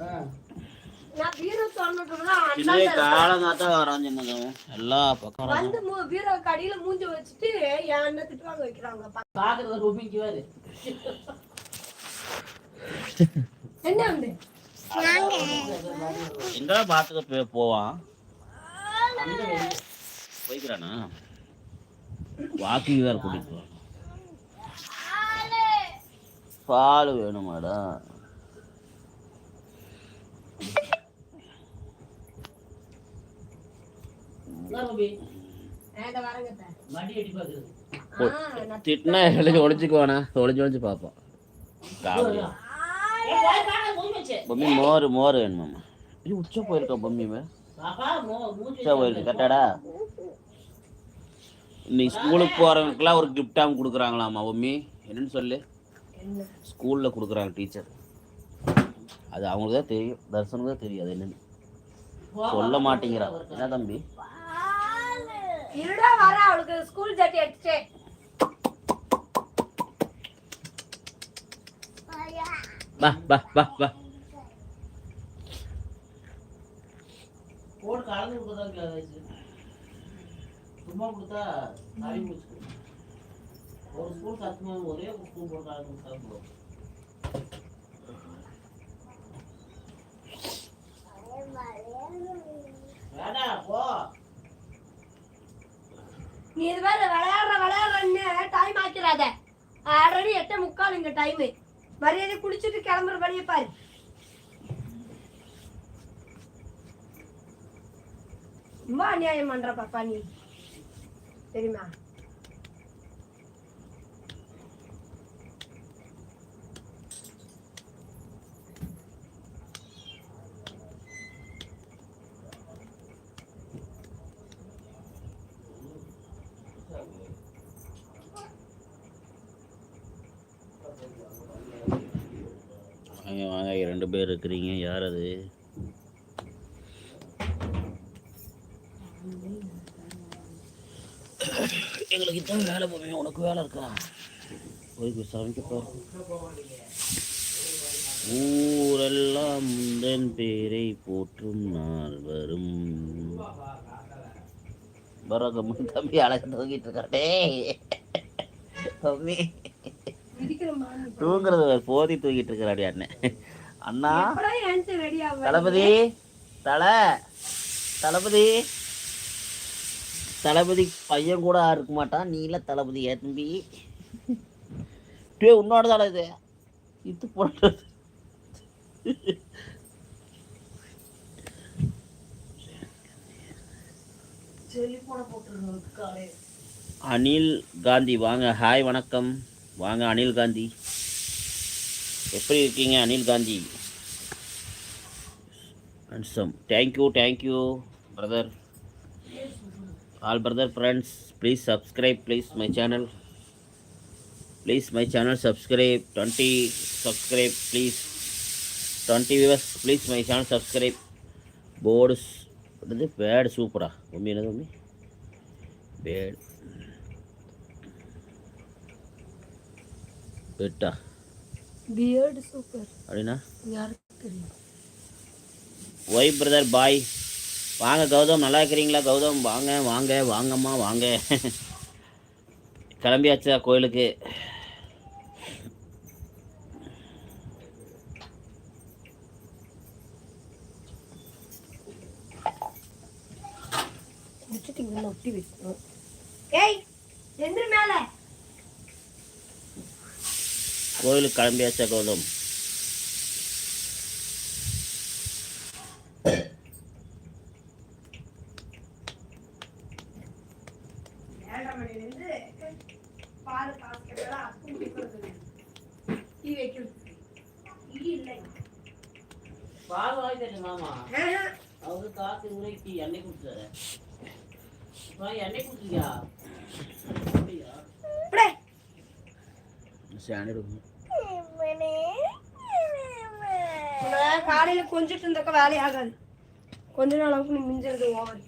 நான் பீரோ சொன்னதுனா காலங்காத்தா வரான் சின்னது எல்லா பக்கம் வந்து பீரோ கடியில மூஞ்சி வச்சுட்டு என்ன திட்டுவாங்க வைக்கிறாங்க. பாக்குறது ரூபிக்கு வாரு. என்ன வந்து எங்க பாத்துக்க போவான் போய்க்கிறானா வாக்கிங் வேற கூட்டிட்டு பால் வேணுமாடா திட்டினா ஒளிச்சுக்குவானா ஒளிஞ்சு பார்ப்போம். பொம்மி மோர் மோர் வேணுமாம்மா. இது உச்ச போயிருக்கா பொம்மி உச்சா போயிருக்கு கரெக்டாடா. இன்னைக்கு ஸ்கூலுக்கு போறவங்களுக்குலாம் ஒரு கிஃப்டாக கொடுக்குறாங்களாம்மா பொம்மி. என்னன்னு சொல்லு. ஸ்கூலில் கொடுக்குறாங்க டீச்சர். அது அவங்களுக்கு தான் தெரியும். தர்சனுக்கு தான் தெரியும் அது என்னன்னு சொல்ல மாட்டேங்கிறான். என்ன தம்பி இருடா வர அவளுக்கு ஸ்கூல் ஜட்டி எடுத்துட்டே பா பா பா பா போடு கலந்து கொடுத்தா சும்மா கொடுத்தா தாடி முடிச்சு ஒரு ஸ்கூல் சத்துமா ஒரே ஸ்கூல் போட்டு கலந்து கொடுத்தா வேடா போ. நீ இது வேற விளையாடுறன்னு டைம் ஆக்கிறாத. ஆல்ரெடி 8:45 இங்க டைம். மரியாதை குளிச்சுட்டு கிளம்புற வழியை பாரு. ரொம்ப அநியாயம் பண்ற பாப்பா நீ தெரியுமா? வாங்க 2 பேர் இருக்கிறீங்க. யார் அது? எங்களுக்கு இதான் வேலை போவேன். உனக்கு வேலை இருக்கா? போய் சமைக்க ஊரெல்லாம் முந்தன் பேரை போற்றும் நாள் வரும். பரவாயில்ல தம்பி அழகு தூங்கிட்டு இருக்காட்டே. தம்பி தூங்குறது போதி தூங்கிட்டு இருக்கிறாடி அண்ணன். அண்ணா தளபதி தளபதி தளபதி பையன் கூட இருக்க மாட்டான். நீல தளபதி தம்பி உன்னோட தலை இது இது போடுறது. அனில் காந்தி வாங்க. ஹாய் வணக்கம் வாங்க அனில் காந்தி. எப்படி இருக்கீங்க Anil Gandhi? Thank you brother. All brother friends please subscribe please my channel subscribe 20 subscribe please 20 viewers please my channel subscribe. போர்டு வந்து பேட் சூப்பரா மம்மி. என்னது மம்மி? பேட் பெட்டா பியர்ட் சூப்பர் அப்படின்னா யாருக்கு தெரியும்? ஒய் பிரதர் பாய். வாங்க கௌதம், நல்லா இருக்கிறீங்களா கௌதம்? வாங்க வாங்க வாங்கம்மா வாங்க. கிளம்பியாச்சா கோயிலுக்கு? கோயிலுக்கு கிளம்பியாச்சா கௌதம்? பால் வாங்கி தரேன் மாமா. அவரு காசு உரைக்கு எண்ணெய் கொடுத்தாரு. எண்ணெய் கொடுத்தியா? காலையில கொஞ்சிட்டு இருந்தக்க வேலையாகாது. கொஞ்ச நாள் அளவுக்கு நீ மிஞ்சிருது ஓவர்.